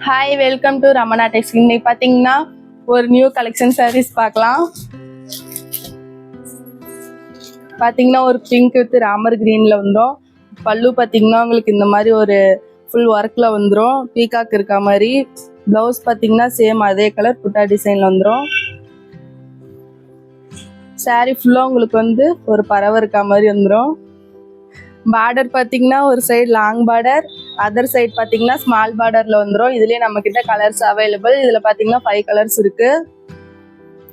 Hi, welcome to Ramana டெக்ஸ். இன்னைக்கு பார்த்தீங்கன்னா ஒரு நியூ கலெக்ஷன் சாரீஸ் பார்க்கலாம். பார்த்தீங்கன்னா ஒரு பிங்க் வித் ராமர் கிரீனில் வந்துடும். பல்லு பார்த்தீங்கன்னா உங்களுக்கு இந்த மாதிரி ஒரு ஃபுல் ஒர்க்கில் வந்துடும், பீகாக் இருக்க மாதிரி. ப்ளவுஸ் பார்த்தீங்கன்னா சேம் அதே கலர் புட்டா டிசைனில் வந்துடும். சாரீ ஃபுல்லாக உங்களுக்கு வந்து ஒரு பறவை இருக்க மாதிரி வந்துடும். பார்டர் பார்த்தீங்கன்னா ஒரு side long border, other side பார்த்தீங்கன்னா ஸ்மால் பார்டரில் வந்துடும். இதுலேயே நம்மக்கிட்ட கலர்ஸ் அவைலபிள். இதில் பார்த்தீங்கன்னா 5 கலர்ஸ் இருக்குது.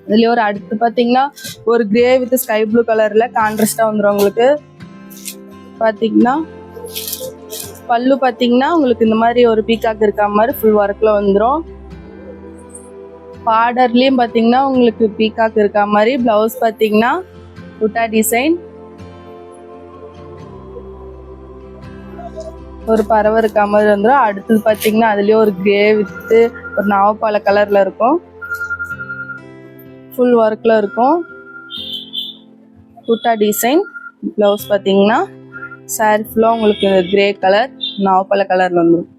இதுலேயே ஒரு அடுத்து பார்த்தீங்கன்னா ஒரு கிரே வித் ஸ்கை ப்ளூ கலரில் கான்ட்ராஸ்டாக வந்துடும். உங்களுக்கு பார்த்தீங்கன்னா பல்லு பார்த்தீங்கன்னா உங்களுக்கு இந்த மாதிரி ஒரு பீகாக் இருக்க மாதிரி ஃபுல் ஒர்க்கில் வந்துடும். பார்டர்லேயும் பார்த்தீங்கன்னா உங்களுக்கு பீகாக் இருக்க மாதிரி. ப்ளவுஸ் பார்த்தீங்கன்னா புட்டா டிசைன், ஒரு பறவை இருக்க மாதிரி வந்துடும். அடுத்தது பார்த்தீங்கன்னா அதுலேயே ஒரு கிரே வித்து ஒரு நாவப்பாலை கலரில் இருக்கும், ஃபுல் ஒர்க்கில் இருக்கும், புட்டா டிசைன். ப்ளவுஸ் பார்த்தீங்கன்னா சாரி ஃபுல்லாக உங்களுக்கு கிரே கலர் நாவப்பாலை கலரில் வந்துடும்.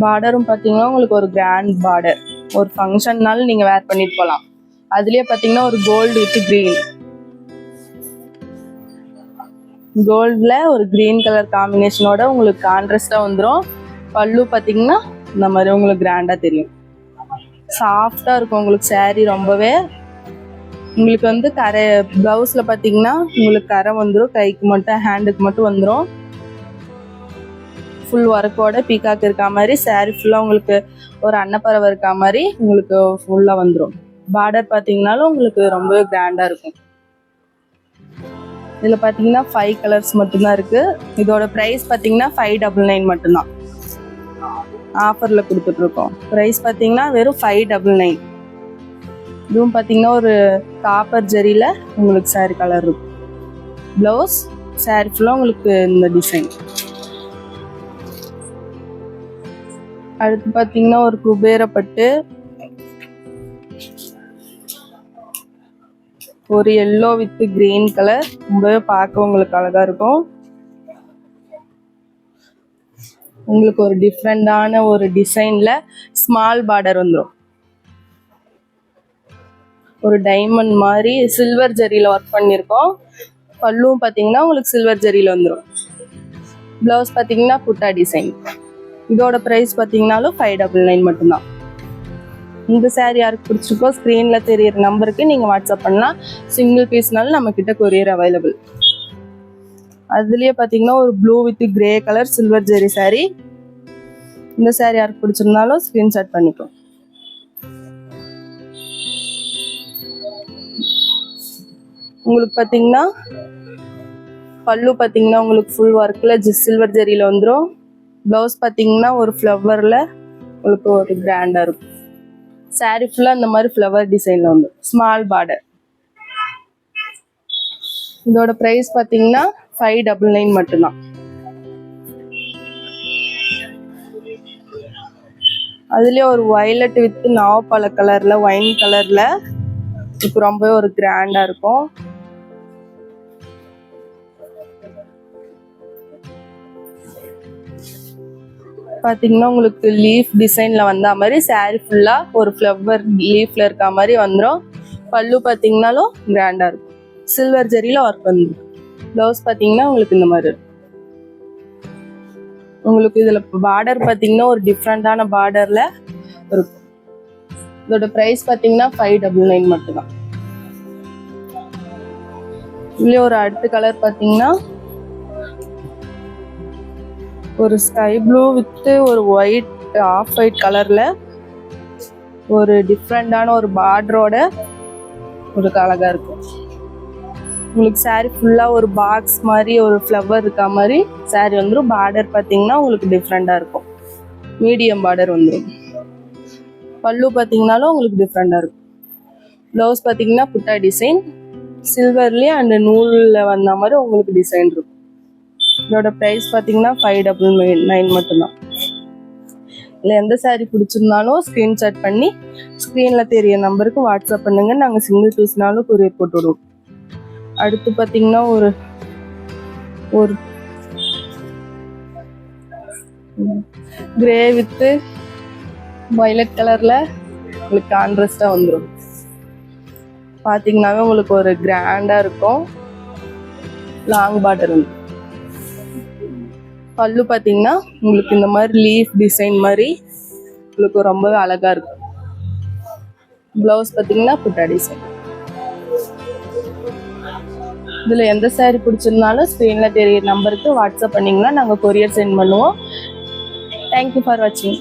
பார்டரும் பார்த்தீங்கன்னா உங்களுக்கு ஒரு கிராண்ட் பார்டர், ஒரு ஃபங்க்ஷன்னாலும் நீங்கள் வேர் பண்ணிட்டு போகலாம். அதுலேயே பார்த்தீங்கன்னா ஒரு கோல்டு வித் க்ரீன், கோல்டில் ஒரு க்ரீன் கலர் காம்பினேஷனோட உங்களுக்கு கான்ட்ராஸ்டாக வந்துடும். பல்லு பார்த்தீங்கன்னா இந்த மாதிரி உங்களுக்கு கிராண்டாக தெரியும், சாஃப்டாக இருக்கும் உங்களுக்கு சாரீ ரொம்பவே. உங்களுக்கு வந்து கரை ப்ளவுஸில் பார்த்தீங்கன்னா உங்களுக்கு கரை வந்துடும், கைக்கு மட்டும் ஹேண்டுக்கு மட்டும் வந்துடும். ஃபுல் ஒர்க்கோட பீகாக் இருக்கா மாதிரி சாரீ ஃபுல்லாக உங்களுக்கு ஒரு அன்னப்பறவை இருக்கா மாதிரி உங்களுக்கு ஃபுல்லாக வந்துடும். பார்டர் பார்த்தீங்கன்னாலும் உங்களுக்கு ரொம்பவே கிராண்டாக இருக்கும். இதில் பார்த்தீங்கன்னா 5 கலர்ஸ் மட்டும்தான் இருக்குது. இதோட ப்ரைஸ் பார்த்தீங்கன்னா 599 மட்டும்தான் ஆஃபரில் கொடுத்துட்ருக்கோம். ப்ரைஸ் பார்த்தீங்கன்னா வெறும் 599. இதுவும் பார்த்தீங்கன்னா ஒரு காப்பர் ஜரியில் உங்களுக்கு சாரீ கலர் இருக்கும். ப்ளவுஸ் சாரீ ஃபுல்லாக உங்களுக்கு இந்த டிசைன். அடுத்து பார்த்தீங்கன்னா ஒரு குபேரப்பட்டு, ஒரு எல்லோ வித் கிரீன் கலர், ரொம்பவே பார்க்க உங்களுக்கு அழகா இருக்கும். உங்களுக்கு ஒரு டிஃப்ரெண்டான ஒரு டிசைன்ல ஸ்மால் பார்டர் வந்துடும், ஒரு டைமண்ட் மாதிரி சில்வர் ஜரியில் ஒர்க் பண்ணியிருக்கோம். பல்லுவும் பார்த்தீங்கன்னா உங்களுக்கு சில்வர் ஜரியில் வந்துடும். ப்ளவுஸ் பார்த்தீங்கன்னா புட்டா டிசைன். இதோட ப்ரைஸ் பார்த்தீங்கன்னாலும் 599 மட்டும்தான். இந்த சாரீ யாருக்கு பிடிச்சிருக்கோ ஸ்க்ரீனில் தெரியிற நம்பருக்கு நீங்கள் வாட்ஸ்அப் பண்ணலாம். சிங்கிள் பீஸ்னாலும் நம்மக்கிட்ட கொரியர் அவைலபிள். அதுலேயே பார்த்தீங்கன்னா ஒரு blue with grey colour silver zari sari. இந்த சாரீ யாருக்கு பிடிச்சிருந்தாலும் ஸ்க்ரீன்ஷாட் பண்ணிக்கோ. உங்களுக்கு பார்த்தீங்கன்னா பல்லு பார்த்தீங்கன்னா உங்களுக்கு ஃபுல் ஒர்க்கில் சில்வர் ஜெரியில் வந்துடும். ப்ளவுஸ் பார்த்தீங்கன்னா ஒரு ஃப்ளவரில் உங்களுக்கு ஒரு கிராண்டாக இருக்கும். சாரீ ஃபுல்லாக இந்த மாதிரி ஃப்ளவர் டிசைனில் வந்து ஸ்மால் பார்டர். இதோட ப்ரைஸ் பார்த்தீங்கன்னா 599 மட்டும்தான். அதுலேயே ஒரு வயலட் வித் நாவப்பாலை கலரில் ஒயின் கலரில் இப்போ ரொம்பவே ஒரு கிராண்டாக இருக்கும். பார்த்தீங்கன்னா உங்களுக்கு லீஃப் டிசைனில் வந்த மாதிரி சாரீ ஃபுல்லாக ஒரு ஃப்ளவர் லீஃபில் இருக்க மாதிரி வந்துடும். பல்லு பார்த்தீங்கன்னாலும் கிராண்டாக இருக்கும், சில்வர் ஜரியில் ஒர்க் வந்துடும். ப்ளவுஸ் பார்த்தீங்கன்னா உங்களுக்கு இந்த மாதிரி இருக்கும். உங்களுக்கு இதில் பார்டர் பார்த்தீங்கன்னா ஒரு டிஃப்ரெண்ட்டான பார்டரில் இருக்கும். இதோட ப்ரைஸ் பார்த்தீங்கன்னா 599 மட்டும்தான். இதுலேயே ஒரு அடுத்த கலர் பார்த்தீங்கன்னா ஒரு ஸ்கை ப்ளூ வித் ஒரு ஒயிட் ஆஃப் ஒயிட் கலரில் ஒரு டிஃப்ரெண்டான ஒரு பார்டரோட ஒரு அழகாக இருக்கும். உங்களுக்கு சாரீ ஃபுல்லாக ஒரு பாக்ஸ் மாதிரி ஒரு ஃப்ளவர் இருக்கா மாதிரி சாரீ வந்துடும். பார்டர் பார்த்தீங்கன்னா உங்களுக்கு டிஃப்ரெண்டாக இருக்கும், மீடியம் பார்டர் வந்துடும். பல்லு பார்த்தீங்கன்னாலும் உங்களுக்கு டிஃப்ரெண்டாக இருக்கும். ப்ளவுஸ் பார்த்தீங்கன்னா புட்டா டிசைன் சில்வர்லேயே அந்த நூலில் வந்த மாதிரி உங்களுக்கு டிசைன் இருக்கும். இதோட ப்ரைஸ் பார்த்தீங்கன்னா 599 மட்டும்தான். இல்லை எந்த சாரீ பிடிச்சிருந்தாலும் ஸ்க்ரீன்ஷாட் பண்ணி ஸ்க்ரீனில் தெரிய நம்பருக்கு வாட்ஸ்அப் பண்ணுங்க. நாங்கள் சிங்கிள் பீஸ்னாலும் கொரியர் போட்டு விடுவோம். அடுத்து பார்த்தீங்கன்னா ஒரு கிரே வித்து வயலட் கலர்ல உங்களுக்கு கான்ட்ராஸ்டா வந்துடும். பாத்தீங்கன்னாவே உங்களுக்கு ஒரு கிராண்டா இருக்கும். லாங் பார்டர் வந்து பல்லு பாத்தீங்கன்னா உங்களுக்கு இந்த மாதிரி லீஃப் டிசைன் மாதிரி உங்களுக்கு ரொம்பவே அழகா இருக்கும். பிளவுஸ் பாத்தீங்கன்னா புட்டா டிசைன். இதுல எந்த saree பிடிச்சிருந்தாலும் ஸ்க்ரீன்ல தெரிய நம்பருக்கு வாட்ஸ்அப் பண்ணீங்கன்னா நாங்க கொரியர் சென்ட் பண்ணுவோம். தேங்க்யூ ஃபார் வாட்சிங்.